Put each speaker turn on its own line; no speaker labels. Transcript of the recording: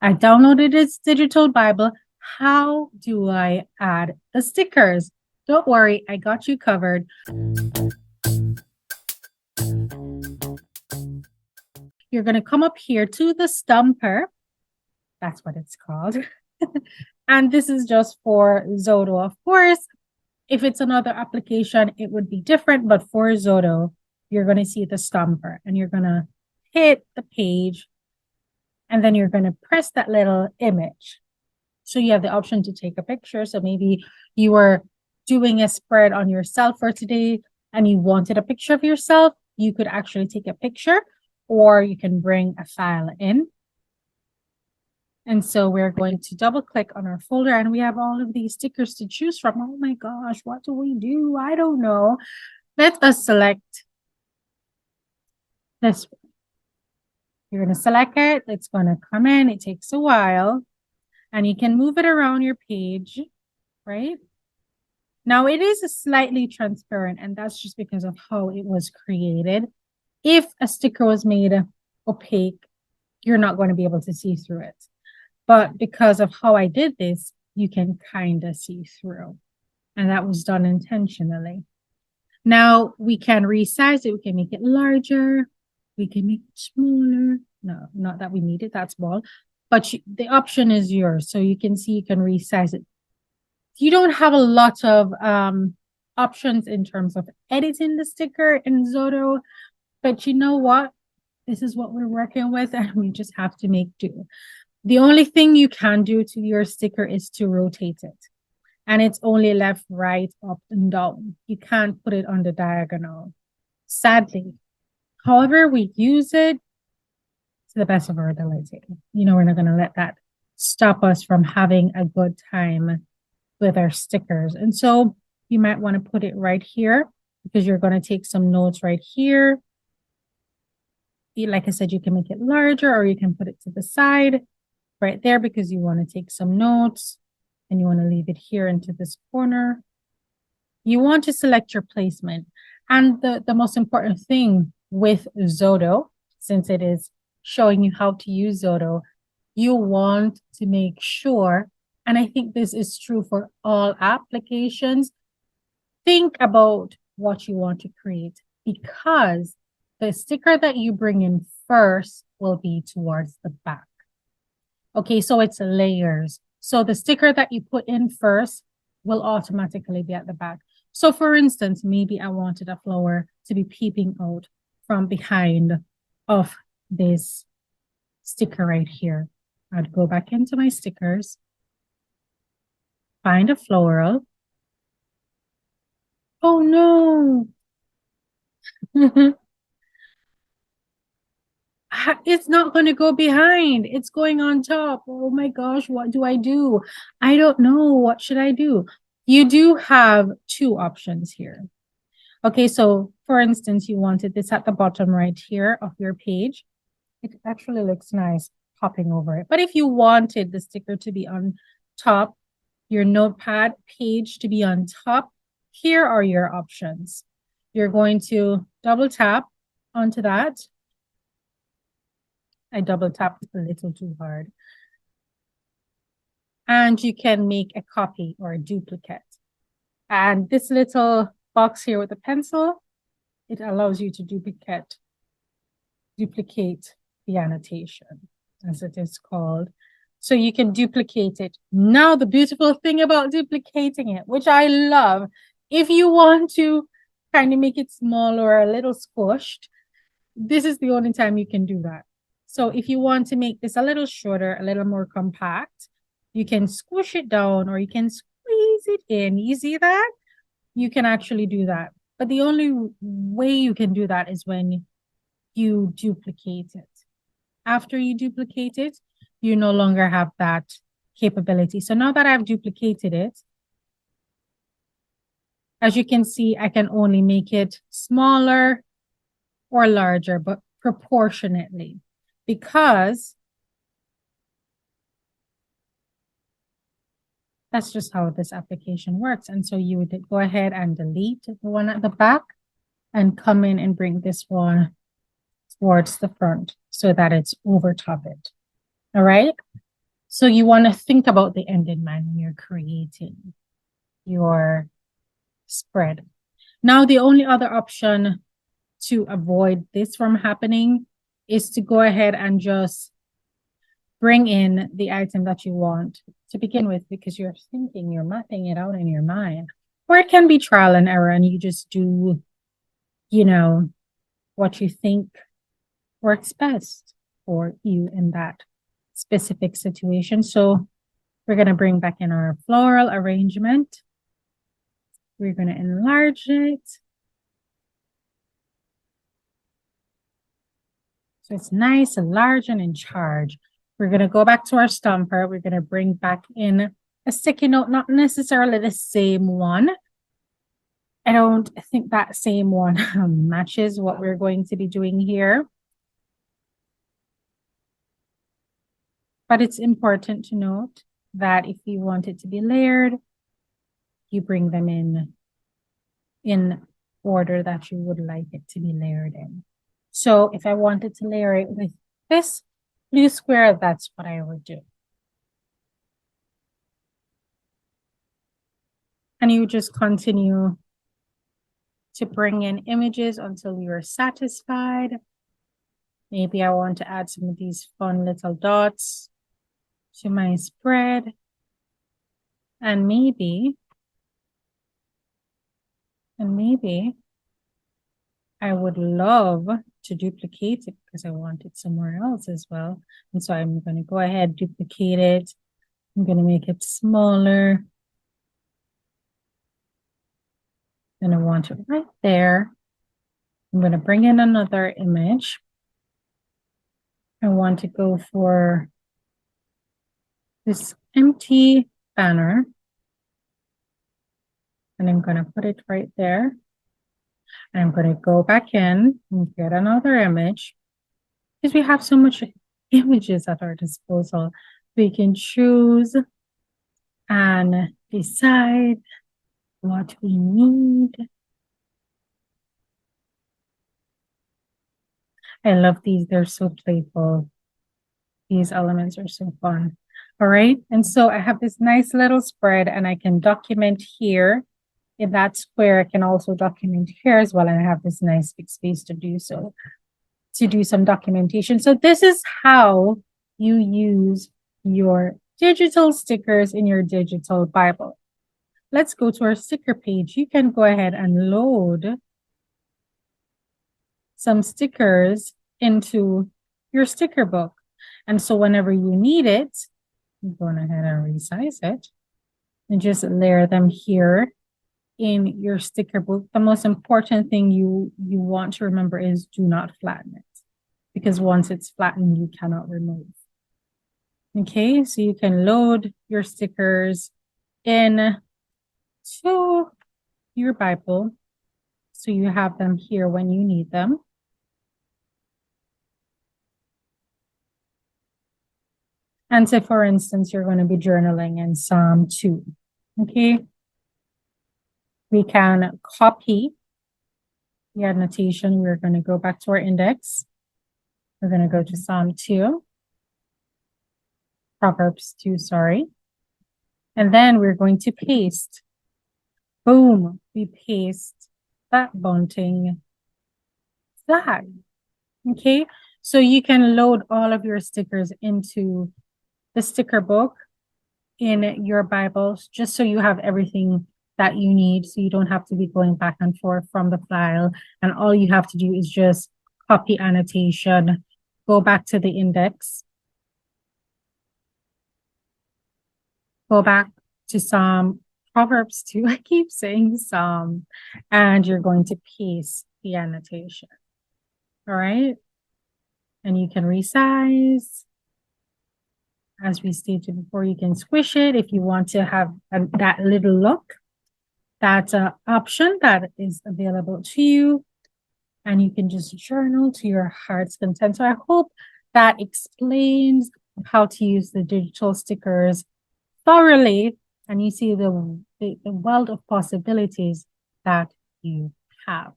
I downloaded its digital Bible. How do I add the stickers? Don't worry, I got you covered. You're going to come up here to the stumper. That's what it's called. And this is just for Xodo. Of course, if it's another application, it would be different. But for Xodo, you're going to see the stumper and you're going to hit the page. And then you're going to press that little image. So you have the option to take a picture. So maybe you were doing a spread on yourself for today and you wanted a picture of yourself. You could actually take a picture or you can bring a file in. And so we're going to double click on our folder and we have all of these stickers to choose from. Oh my gosh, what do we do? I don't know. Let us select this one. You're going to select it. It's going to come in. It takes a while and you can move it around your page, right? Now it is slightly transparent and that's just because of how it was created. If a sticker was made opaque, you're not going to be able to see through it. But because of how I did this, you can kind of see through. And that was done intentionally. Now we can resize it. We can make it larger. We can make it smaller. No, not that we need it that small. But the option is yours. So you can see you can resize it. You don't have a lot of options in terms of editing the sticker in Xodo. But you know what? This is what we're working with and we just have to make do. The only thing you can do to your sticker is to rotate it. And it's only left, right, up, and down. You can't put it on the diagonal, sadly. However, we use it to the best of our ability. You know, we're not going to let that stop us from having a good time with our stickers. And so you might want to put it right here because you're going to take some notes right here. Like I said, you can make it larger or you can put it to the side right there because you want to take some notes and you want to leave it here into this corner. You want to select your placement. And the most important thing with Xodo, since it is showing you how to use Xodo, you want to make sure, and I think this is true for all applications, think about what you want to create because the sticker that you bring in first will be towards the back. Okay, so it's layers. So the sticker that you put in first will automatically be at the back. So for instance, maybe I wanted a flower to be peeping out from behind of this sticker right here. I'd go back into my stickers, find a floral. Oh no. It's not going to go behind. It's going on top. Oh my gosh, what do I do? I don't know. What should I do? You do have two options here. Okay, so for instance, you wanted this at the bottom right here of your page. It actually looks nice popping over it. But if you wanted the sticker to be on top, your notepad page to be on top, here are your options. You're going to double tap onto that. I double tapped a little too hard. And you can make a copy or a duplicate. And this little box here with the pencil, it allows you to duplicate the annotation, as it is called. So you can duplicate it. Now, the beautiful thing about duplicating it, which I love, if you want to kind of make it small or a little squished, this is the only time you can do that. So if you want to make this a little shorter, a little more compact, you can squish it down or you can squeeze it in. You see that? You can actually do that. But the only way you can do that is when you duplicate it. After you duplicate it, you no longer have that capability. So now that I've duplicated it, as you can see, I can only make it smaller or larger, but proportionately, because that's just how this application works. And so you would go ahead and delete the one at the back and come in and bring this one towards the front so that it's over top it. All right. So you want to think about the end in mind when you're creating your spread. Now, the only other option to avoid this from happening is to go ahead and just bring in the item that you want to begin with, because you're thinking, you're mapping it out in your mind. Or it can be trial and error, and you just do, what you think works best for you in that specific situation. So we're going to bring back in our floral arrangement. We're going to enlarge it. So it's nice and large and in charge. We're going to go back to our stumper. We're going to bring back in a sticky note, not necessarily the same one. I don't think that same one matches what we're going to be doing here. But it's important to note that if you want it to be layered, you bring them in order that you would like it to be layered in. So if I wanted to layer it with this blue square, that's what I would do. And you just continue to bring in images until you're satisfied. Maybe I want to add some of these fun little dots to my spread. And maybe I would love to duplicate it because I want it somewhere else as well. And so I'm going to go ahead, duplicate it. I'm going to make it smaller. And I want it right there. I'm going to bring in another image. I want to go for this empty banner. And I'm going to put it right there. And I'm going to go back in and get another image. Because we have so much images at our disposal. We can choose and decide what we need. I love these. They're so playful. These elements are so fun. All right. And so I have this nice little spread, and I can document here in that square. I can also document here as well. And I have this nice big space to do so, to do some documentation. So this is how you use your digital stickers in your digital Bible. Let's go to our sticker page. You can go ahead and load some stickers into your sticker book. And so whenever you need it, I'm going ahead and resize it and just layer them here in your sticker book. The most important thing you want to remember is do not flatten it, because once it's flattened, you cannot remove. Okay, so you can load your stickers in to your Bible, so you have them here when you need them. And say, for instance, you're going to be journaling in Psalm 2. Okay, we can copy the annotation. We're going to go back to our index. We're going to go to Psalm 2. Proverbs 2, sorry. And then we're going to paste. Boom, we paste that bunting flag. Okay, so you can load all of your stickers into the sticker book in your Bibles, just so you have everything that you need, so you don't have to be going back and forth from the file. And all you have to do is just copy annotation, go back to the index, go back to Proverbs 2. I keep saying Psalm, and you're going to paste the annotation. All right. And you can resize. As we stated before, you can squish it if you want to have that little look. That's an option that is available to you. And you can just journal to your heart's content. So I hope that explains how to use the digital stickers thoroughly, and you see the world of possibilities that you have.